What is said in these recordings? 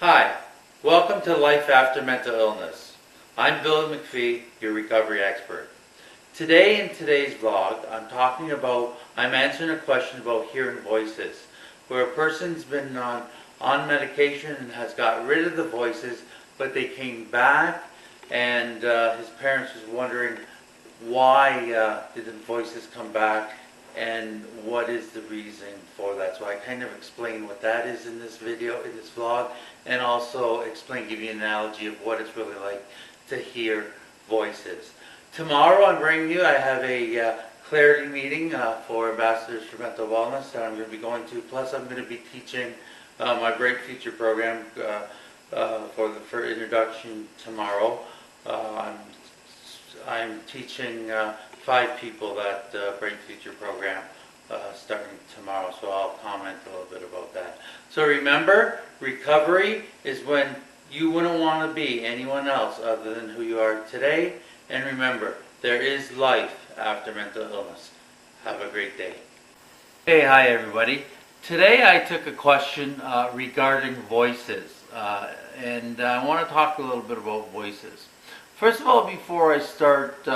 Hi, welcome to Life After Mental Illness. I'm Bill McPhee, your recovery expert. Today in today's vlog, I'm answering a question about hearing voices, where a person's been on medication and has got rid of the voices, but they came back and his parents was wondering why did the voices come back and what is the reason for that. So I kind of explain what that is in this video, in this vlog, and also give you an analogy of what it's really like to hear voices. Tomorrow I have a clarity meeting for Ambassadors for Mental Wellness that I'm going to be going to, plus I'm going to be teaching my Bright Future program for introduction tomorrow. I'm teaching 5 people that Bright Future program starting tomorrow, so I'll comment a little bit about that. So remember, recovery is when you wouldn't want to be anyone else other than who you are today. And remember, there is life after mental illness. Have a great day. Hey, hi everybody. Today I took a question regarding voices, and I want to talk a little bit about voices. First of all, before I start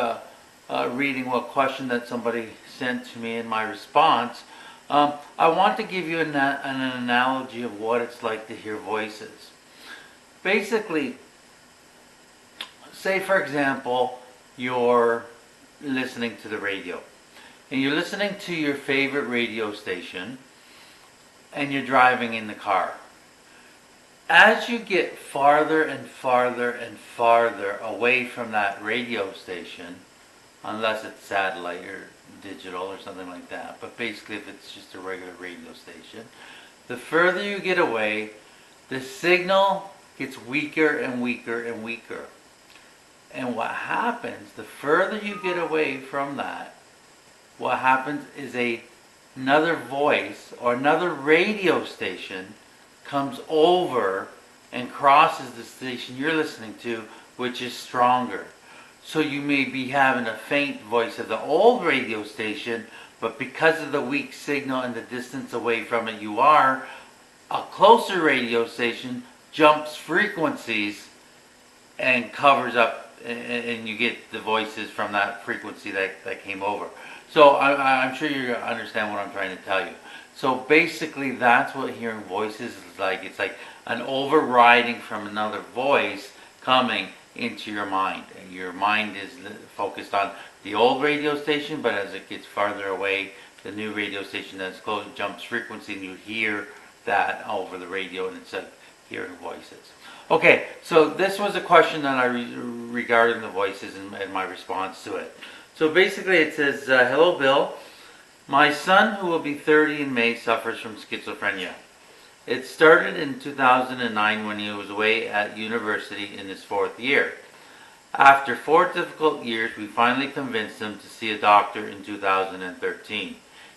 reading what question that somebody sent to me in my response, I want to give you an analogy of what it's like to hear voices. Basically, say for example, you're listening to the radio, and you're listening to your favorite radio station, and you're driving in the car. As you get farther and farther and farther away from that radio station, unless it's satellite or digital or something like that, but basically if it's just a regular radio station, the further you get away, the signal gets weaker and weaker and weaker. And what happens, the further you get away from that, what happens is another voice or another radio station comes over and crosses the station you're listening to, which is stronger. So you may be having a faint voice of the old radio station, but because of the weak signal and the distance away from it you are, a closer radio station jumps frequencies and covers up, and you get the voices from that frequency that came over. So I'm sure you understand what I'm trying to tell you. So basically that's what hearing voices is like. It's like an overriding from another voice coming into your mind. And your mind is focused on the old radio station, but as it gets farther away, the new radio station that's close jumps frequency, and you hear that over the radio, and it's like hearing voices. Okay, so this was a question that regarding the voices and my response to it. So basically it says, hello Bill, my son who will be 30 in May suffers from schizophrenia. It started in 2009 when he was away at university in his 4th year. After 4 difficult years, we finally convinced him to see a doctor in 2013.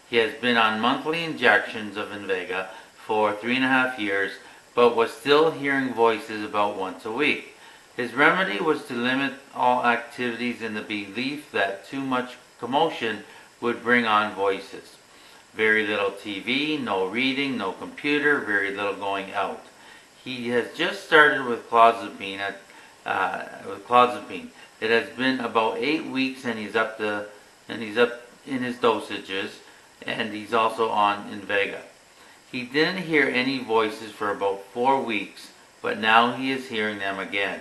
He has been on monthly injections of Invega for 3.5 years, but was still hearing voices about once a week. His remedy was to limit all activities in the belief that too much commotion would bring on voices. Very little TV, no reading, no computer, very little going out. He has just started with clozapine. It has been about 8 weeks, and he's up in his dosages, and he's also on Invega. He didn't hear any voices for about 4 weeks, but now he is hearing them again.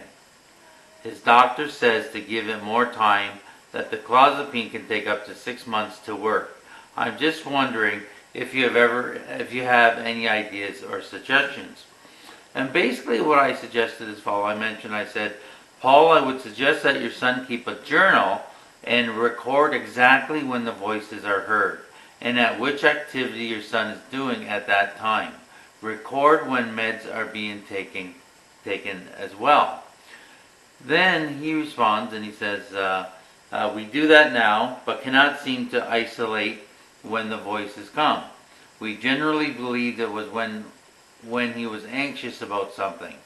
His doctor says to give him more time, that the clozapine can take up to 6 months to work. I'm just wondering if you have any ideas or suggestions. And basically what I suggested is I said, Paul, I would suggest that your son keep a journal and record exactly when the voices are heard and at which activity your son is doing at that time. Record when meds are being taken as well. Then he responds and he says, we do that now, but cannot seem to isolate when the voices come. We generally believed it was when he was anxious about something.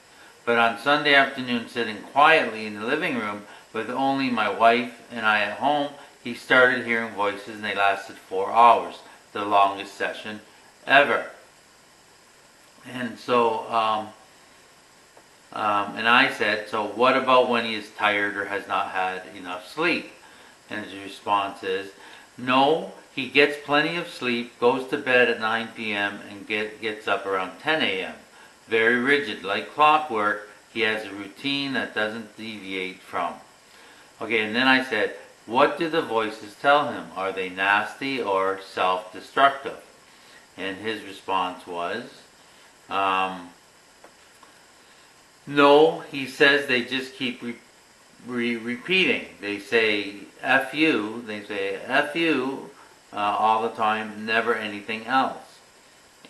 But on Sunday afternoon, sitting quietly in the living room with only my wife and I at home, he started hearing voices, and they lasted 4 hours, the longest session ever. And so And I said, so what about when he is tired or has not had enough sleep? And his response is, no, he gets plenty of sleep, goes to bed at 9 p.m. and gets up around 10 a.m. Very rigid, like clockwork. He has a routine that doesn't deviate from. Okay, and then I said, what do the voices tell him? Are they nasty or self-destructive? And his response was, no, he says they just keep repeating. They say F you, all the time, never anything else.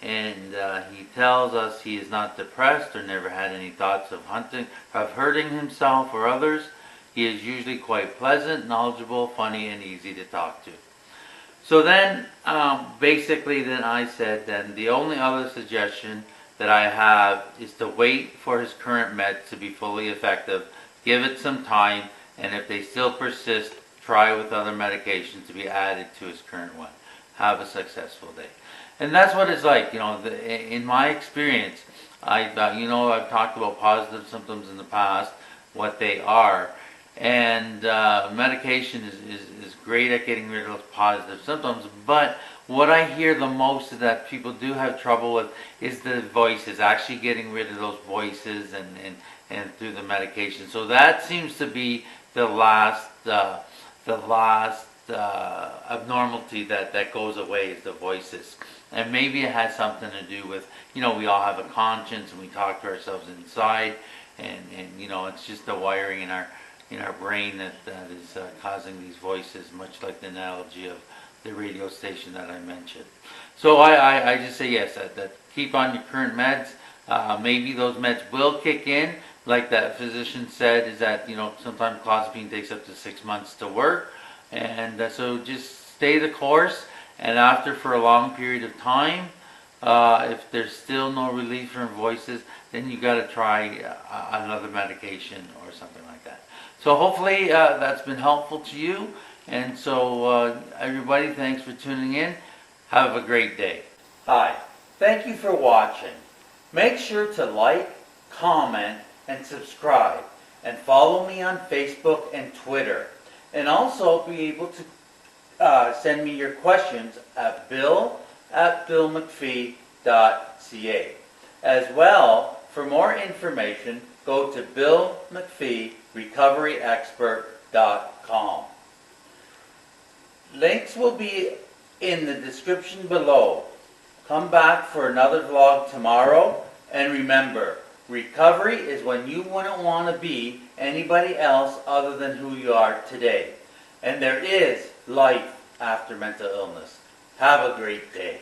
And he tells us he is not depressed or never had any thoughts of hurting himself or others. He is usually quite pleasant, knowledgeable, funny, and easy to talk to. So then, basically, then I said, then the only other suggestion that I have is to wait for his current meds to be fully effective, give it some time, and if they still persist, try with other medications to be added to his current one. Have a successful day. And that's what it's like, in my experience. I've talked about positive symptoms in the past, what they are. And medication is great at getting rid of those positive symptoms, but what I hear the most is that people do have trouble with is the voices, actually getting rid of those voices and through the medication. So that seems to be the last abnormality that goes away, is the voices. And maybe it has something to do with, we all have a conscience and we talk to ourselves inside, and it's just the wiring in our brain that is causing these voices, much like the analogy of the radio station that I mentioned. So I just say yes, that keep on your current meds. Maybe those meds will kick in, like that physician said, is that sometimes clozapine takes up to 6 months to work, and so just stay the course. And after, for a long period of time, if there's still no relief from voices, then you got to try another medication or something like that. So hopefully that's been helpful to you. And so everybody, thanks for tuning in. Have a great day. Hi, thank you for watching. Make sure to like, comment, and subscribe. And follow me on Facebook and Twitter. And also be able to send me your questions at bill@billmcphee.ca. As well, for more information, go to billmcpheerecoveryexpert.com. Links will be in the description below. Come back for another vlog tomorrow, and remember, recovery is when you wouldn't want to be anybody else other than who you are today. And there is life after mental illness. Have a great day.